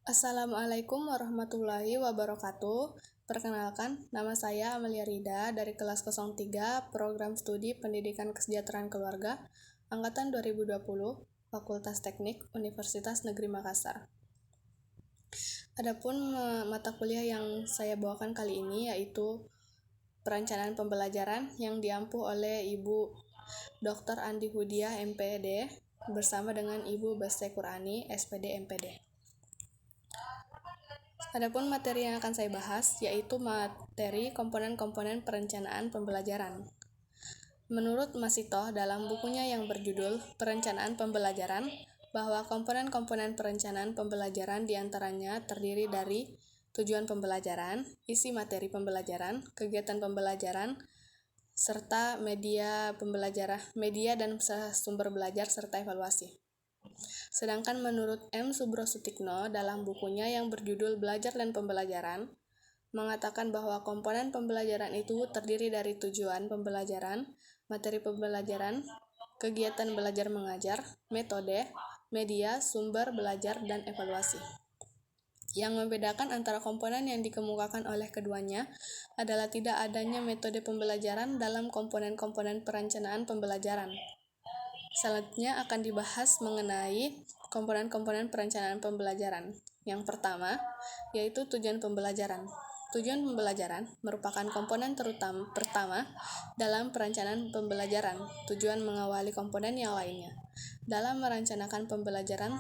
Assalamualaikum warahmatullahi wabarakatuh. Perkenalkan, nama saya Amelia Rida dari kelas 03 Program Studi Pendidikan Kesejahteraan Keluarga Angkatan 2020, Fakultas Teknik Universitas Negeri Makassar. Adapun mata kuliah yang saya bawakan kali ini yaitu perencanaan pembelajaran yang diampu oleh Ibu Dr. Andi Hudia MPD bersama dengan Ibu Beste Qurani SPD MPD. Adapun materi yang akan saya bahas yaitu materi komponen-komponen perencanaan pembelajaran. Menurut Masitoh dalam bukunya yang berjudul Perencanaan Pembelajaran, bahwa komponen-komponen perencanaan pembelajaran diantaranya terdiri dari tujuan pembelajaran, isi materi pembelajaran, kegiatan pembelajaran, serta media pembelajaran, media dan sumber belajar serta evaluasi. Sedangkan menurut M. Subrosutikno dalam bukunya yang berjudul Belajar dan Pembelajaran, mengatakan bahwa komponen pembelajaran itu terdiri dari tujuan pembelajaran, materi pembelajaran, kegiatan belajar mengajar, metode, media, sumber belajar, dan evaluasi. Yang membedakan antara komponen yang dikemukakan oleh keduanya adalah tidak adanya metode pembelajaran dalam komponen-komponen perencanaan pembelajaran. Selanjutnya akan dibahas mengenai komponen-komponen perencanaan pembelajaran. Yang pertama, yaitu tujuan pembelajaran. Tujuan pembelajaran merupakan komponen pertama dalam perencanaan pembelajaran. Tujuan mengawali komponen yang lainnya. Dalam merencanakan pembelajaran,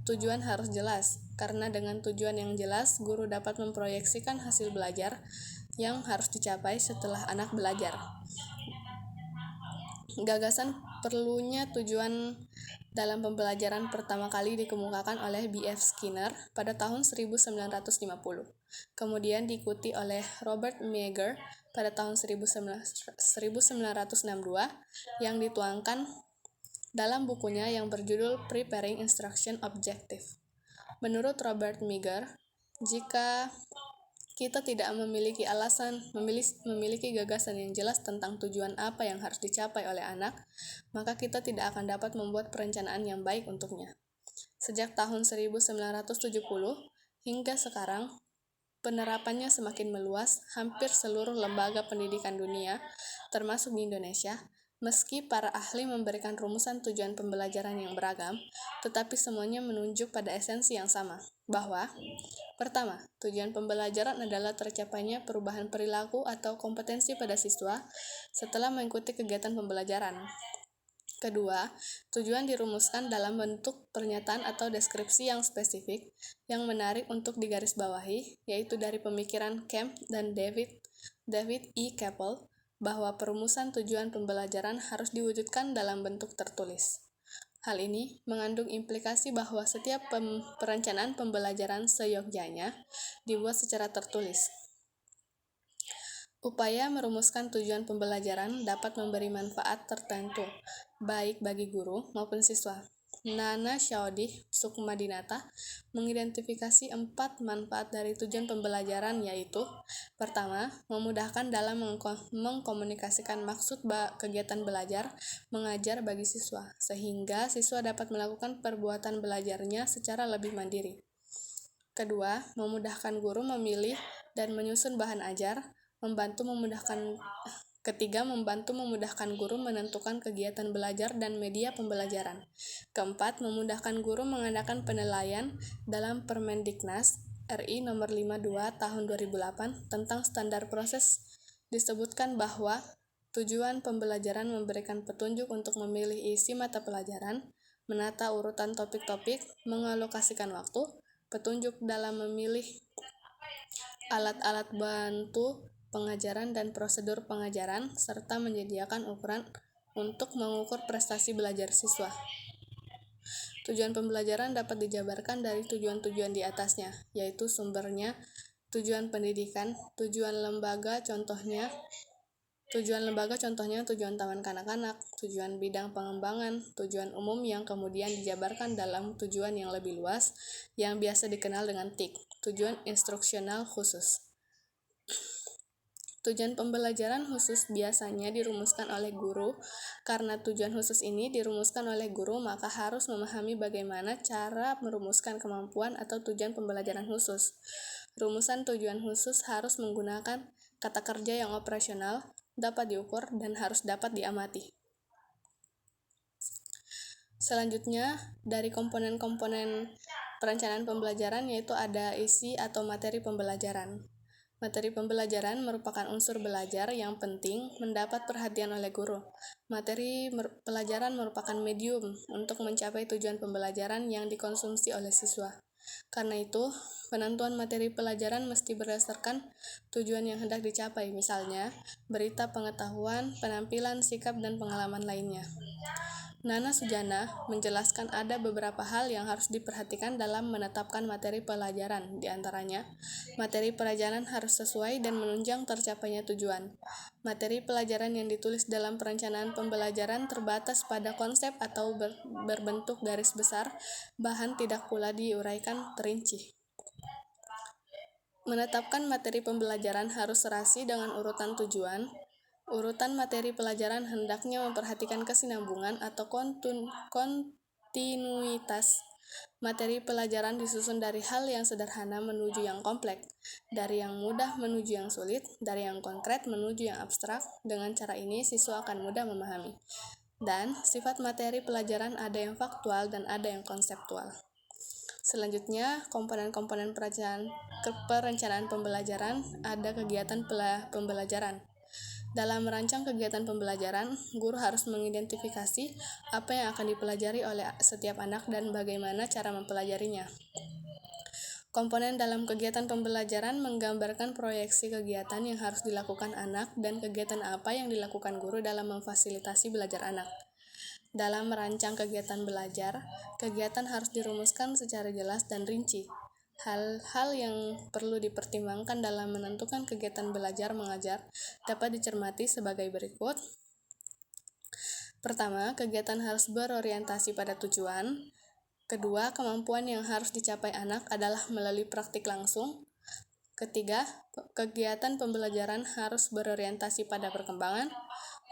tujuan harus jelas, karena dengan tujuan yang jelas, guru dapat memproyeksikan hasil belajar yang harus dicapai setelah anak belajar. Gagasan perlunya tujuan dalam pembelajaran pertama kali dikemukakan oleh B.F. Skinner pada tahun 1950. Kemudian diikuti oleh Robert Meagher pada tahun 1962 yang dituangkan dalam bukunya yang berjudul Preparing Instruction Objective. Menurut Robert Meagher, jika kita tidak memiliki gagasan yang jelas tentang tujuan apa yang harus dicapai oleh anak, maka kita tidak akan dapat membuat perencanaan yang baik untuknya. Sejak tahun 1970 hingga sekarang, penerapannya semakin meluas. Hampir seluruh lembaga pendidikan dunia, termasuk di Indonesia, meski para ahli memberikan rumusan tujuan pembelajaran yang beragam, tetapi semuanya menunjuk pada esensi yang sama, bahwa pertama, tujuan pembelajaran adalah tercapainya perubahan perilaku atau kompetensi pada siswa setelah mengikuti kegiatan pembelajaran. Kedua, tujuan dirumuskan dalam bentuk pernyataan atau deskripsi yang spesifik, yang menarik untuk digarisbawahi, yaitu dari pemikiran Kemp dan David E. Keppel, bahwa perumusan tujuan pembelajaran harus diwujudkan dalam bentuk tertulis. Hal ini mengandung implikasi bahwa setiap perencanaan pembelajaran seyogyanya dibuat secara tertulis. Upaya merumuskan tujuan pembelajaran dapat memberi manfaat tertentu, baik bagi guru maupun siswa. Nana Syaodih Sukmadinata mengidentifikasi 4 manfaat dari tujuan pembelajaran, yaitu: pertama, memudahkan dalam mengkomunikasikan maksud kegiatan belajar mengajar bagi siswa, sehingga siswa dapat melakukan perbuatan belajarnya secara lebih mandiri. Kedua, memudahkan guru memilih dan menyusun bahan ajar. Ketiga, membantu memudahkan guru menentukan kegiatan belajar dan media pembelajaran. Keempat, memudahkan guru mengadakan penilaian dalam Permendiknas RI nomor 52 tahun 2008 tentang standar proses. Disebutkan bahwa tujuan pembelajaran memberikan petunjuk untuk memilih isi mata pelajaran, menata urutan topik-topik, mengalokasikan waktu, petunjuk dalam memilih alat-alat bantu pengajaran dan prosedur pengajaran, serta menyediakan ukuran untuk mengukur prestasi belajar siswa. Tujuan pembelajaran dapat dijabarkan dari tujuan-tujuan di atasnya, yaitu sumbernya tujuan pendidikan, tujuan lembaga contohnya tujuan taman kanak-kanak, tujuan bidang pengembangan, tujuan umum yang kemudian dijabarkan dalam tujuan yang lebih luas yang biasa dikenal dengan TIK, tujuan instruksional khusus. Tujuan pembelajaran khusus biasanya dirumuskan oleh guru. Karena tujuan khusus ini dirumuskan oleh guru, maka harus memahami bagaimana cara merumuskan kemampuan atau tujuan pembelajaran khusus. Rumusan tujuan khusus harus menggunakan kata kerja yang operasional, dapat diukur, dan harus dapat diamati. Selanjutnya, dari komponen-komponen perencanaan pembelajaran yaitu ada isi atau materi pembelajaran. Materi pembelajaran merupakan unsur belajar yang penting mendapat perhatian oleh guru. Materi pelajaran merupakan medium untuk mencapai tujuan pembelajaran yang dikonsumsi oleh siswa. Karena itu, penentuan materi pelajaran mesti berdasarkan tujuan yang hendak dicapai, misalnya berita pengetahuan, penampilan, sikap, dan pengalaman lainnya. Nana Sujana menjelaskan ada beberapa hal yang harus diperhatikan dalam menetapkan materi pelajaran. Di antaranya, materi pelajaran harus sesuai dan menunjang tercapainya tujuan. Materi pelajaran yang ditulis dalam perencanaan pembelajaran terbatas pada konsep atau berbentuk garis besar, bahan tidak pula diuraikan terinci. Menetapkan materi pembelajaran harus serasi dengan urutan tujuan. Urutan materi pelajaran hendaknya memperhatikan kesinambungan atau kontinuitas. Materi pelajaran disusun dari hal yang sederhana menuju yang kompleks, dari yang mudah menuju yang sulit, dari yang konkret menuju yang abstrak. Dengan cara ini, siswa akan mudah memahami. Dan sifat materi pelajaran ada yang faktual dan ada yang konseptual. Selanjutnya, komponen-komponen perencanaan pembelajaran ada kegiatan pembelajaran. Dalam merancang kegiatan pembelajaran, guru harus mengidentifikasi apa yang akan dipelajari oleh setiap anak dan bagaimana cara mempelajarinya. Komponen dalam kegiatan pembelajaran menggambarkan proyeksi kegiatan yang harus dilakukan anak dan kegiatan apa yang dilakukan guru dalam memfasilitasi belajar anak. Dalam merancang kegiatan belajar, kegiatan harus dirumuskan secara jelas dan rinci. Hal-hal yang perlu dipertimbangkan dalam menentukan kegiatan belajar mengajar dapat dicermati sebagai berikut. Pertama, kegiatan harus berorientasi pada tujuan. Kedua, kemampuan yang harus dicapai anak adalah melalui praktik langsung. Ketiga, kegiatan pembelajaran harus berorientasi pada perkembangan.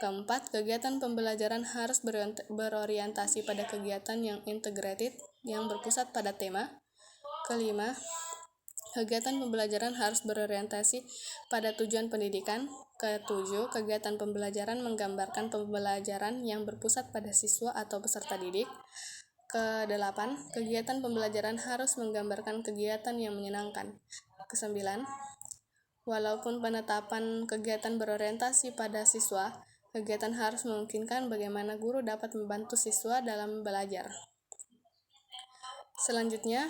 Keempat, kegiatan pembelajaran harus berorientasi pada kegiatan yang integrated, yang berpusat pada tema. Kelima, kegiatan pembelajaran harus berorientasi pada tujuan pendidikan. Ketujuh, kegiatan pembelajaran menggambarkan pembelajaran yang berpusat pada siswa atau peserta didik. Kedelapan, kegiatan pembelajaran harus menggambarkan kegiatan yang menyenangkan. Kesembilan, walaupun penetapan kegiatan berorientasi pada siswa, kegiatan harus memungkinkan bagaimana guru dapat membantu siswa dalam belajar. Selanjutnya,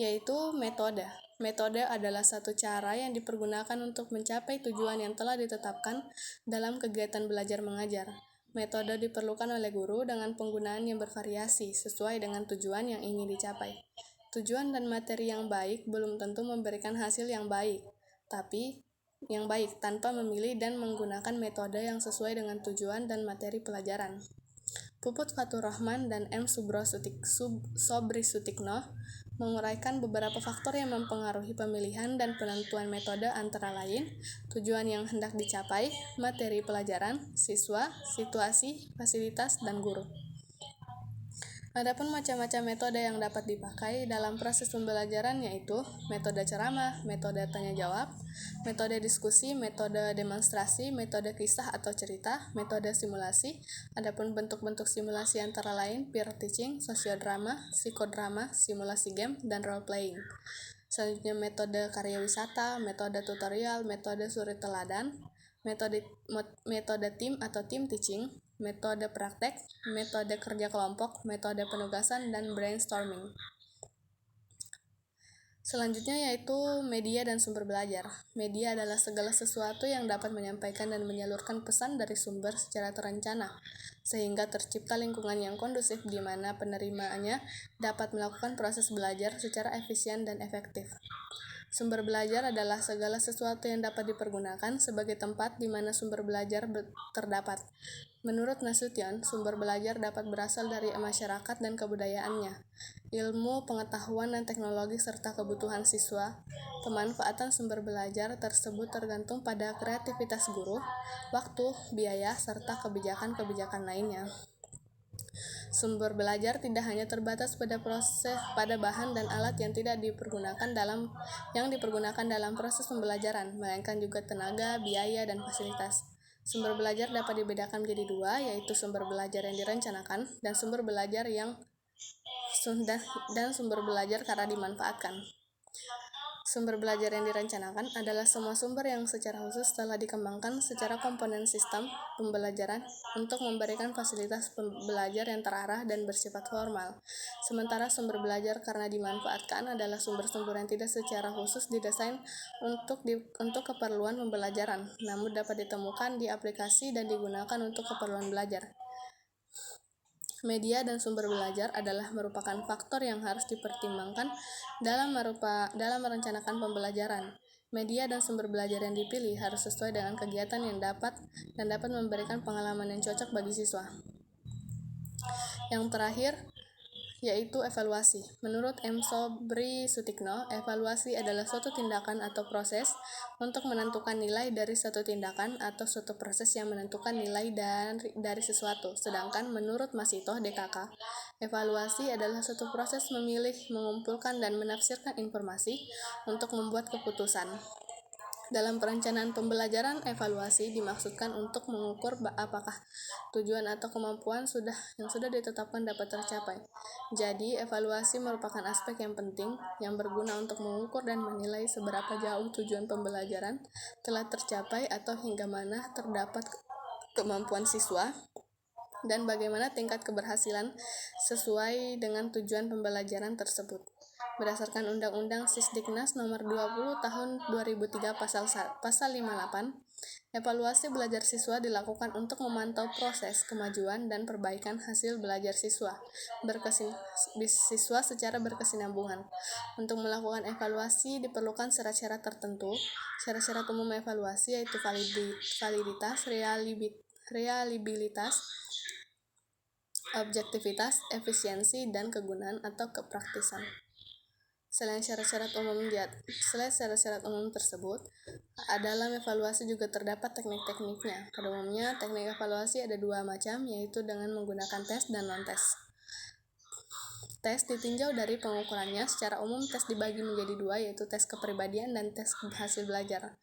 yaitu metode. Metode adalah satu cara yang dipergunakan untuk mencapai tujuan yang telah ditetapkan dalam kegiatan belajar mengajar. Metode diperlukan oleh guru dengan penggunaan yang bervariasi sesuai dengan tujuan yang ingin dicapai. Tujuan dan materi yang baik belum tentu memberikan hasil yang baik, tapi yang baik tanpa memilih dan menggunakan metode yang sesuai dengan tujuan dan materi pelajaran. Puput Fatur Rahman dan M. Sobri Sutikno menguraikan beberapa faktor yang mempengaruhi pemilihan dan penentuan metode antara lain tujuan yang hendak dicapai, materi pelajaran, siswa, situasi, fasilitas, dan guru. Adapun macam-macam metode yang dapat dipakai dalam proses pembelajaran yaitu metode ceramah, metode tanya-jawab, metode diskusi, metode demonstrasi, metode kisah atau cerita, metode simulasi. Adapun bentuk-bentuk simulasi antara lain peer teaching, sosiodrama, psikodrama, simulasi game, dan role playing. Selanjutnya metode karya wisata, metode tutorial, metode suri teladan, metode tim atau team teaching, metode praktek, metode kerja kelompok, metode penugasan, dan brainstorming. Selanjutnya yaitu media dan sumber belajar. Media adalah segala sesuatu yang dapat menyampaikan dan menyalurkan pesan dari sumber secara terencana, sehingga tercipta lingkungan yang kondusif di mana penerimanya dapat melakukan proses belajar secara efisien dan efektif. Sumber belajar adalah segala sesuatu yang dapat dipergunakan sebagai tempat di mana sumber belajar terdapat. Menurut Nasution, sumber belajar dapat berasal dari masyarakat dan kebudayaannya, ilmu, pengetahuan, dan teknologi, serta kebutuhan siswa. Pemanfaatan sumber belajar tersebut tergantung pada kreativitas guru, waktu, biaya, serta kebijakan-kebijakan lainnya. Sumber belajar tidak hanya terbatas pada bahan dan alat yang dipergunakan dalam proses pembelajaran, melainkan juga tenaga, biaya, dan fasilitas. Sumber belajar dapat dibedakan menjadi dua, yaitu sumber belajar yang direncanakan dan sumber belajar karena dimanfaatkan. Sumber belajar yang direncanakan adalah semua sumber yang secara khusus telah dikembangkan secara komponen sistem pembelajaran untuk memberikan fasilitas belajar yang terarah dan bersifat formal. Sementara sumber belajar karena dimanfaatkan adalah sumber-sumber yang tidak secara khusus didesain untuk keperluan pembelajaran, namun dapat ditemukan di aplikasi dan digunakan untuk keperluan belajar. Media dan sumber belajar merupakan faktor yang harus dipertimbangkan dalam merencanakan pembelajaran. Media dan sumber belajar yang dipilih harus sesuai dengan kegiatan yang dapat memberikan pengalaman yang cocok bagi siswa. Yang terakhir, yaitu evaluasi. Menurut M. Sobri Sutikno, evaluasi adalah suatu tindakan atau proses untuk menentukan nilai dari suatu tindakan atau suatu proses yang menentukan nilai dari sesuatu. Sedangkan menurut Masitoh DKK, evaluasi adalah suatu proses memilih, mengumpulkan, dan menafsirkan informasi untuk membuat keputusan. Dalam perencanaan pembelajaran, evaluasi dimaksudkan untuk mengukur apakah tujuan atau kemampuan yang sudah ditetapkan dapat tercapai. Jadi, evaluasi merupakan aspek yang penting yang berguna untuk mengukur dan menilai seberapa jauh tujuan pembelajaran telah tercapai atau hingga mana terdapat kemampuan siswa dan bagaimana tingkat keberhasilan sesuai dengan tujuan pembelajaran tersebut. Berdasarkan Undang-Undang Sisdiknas Nomor 20 Tahun 2003 Pasal 58, evaluasi belajar siswa dilakukan untuk memantau proses kemajuan dan perbaikan hasil belajar siswa secara berkesinambungan. Untuk melakukan evaluasi diperlukan syarat-syarat tertentu. Syarat-syarat umum evaluasi yaitu validitas, reliabilitas, objektivitas, efisiensi, dan kegunaan atau kepraktisan. Selain syarat-syarat umum tersebut, dalam evaluasi juga terdapat teknik-tekniknya. Pada umumnya, teknik evaluasi ada dua macam, yaitu dengan menggunakan tes dan non-tes. Tes ditinjau dari pengukurannya. Secara umum, tes dibagi menjadi dua, yaitu tes kepribadian dan tes hasil belajar.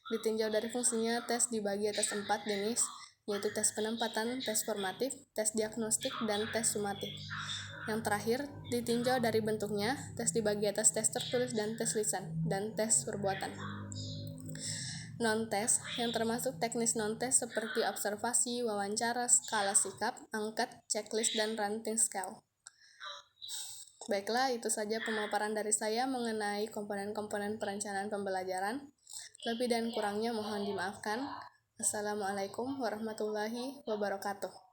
Ditinjau dari fungsinya, tes dibagi atas 4 jenis, yaitu tes penempatan, tes formatif, tes diagnostik, dan tes sumatif. Yang terakhir, ditinjau dari bentuknya, tes dibagi atas tes tertulis dan tes lisan, dan tes perbuatan. Non-tes, yang termasuk teknis non-tes seperti observasi, wawancara, skala sikap, angket, checklist, dan ranting scale. Baiklah, itu saja pemaparan dari saya mengenai komponen-komponen perencanaan pembelajaran. Lebih dan kurangnya mohon dimaafkan. Assalamualaikum warahmatullahi wabarakatuh.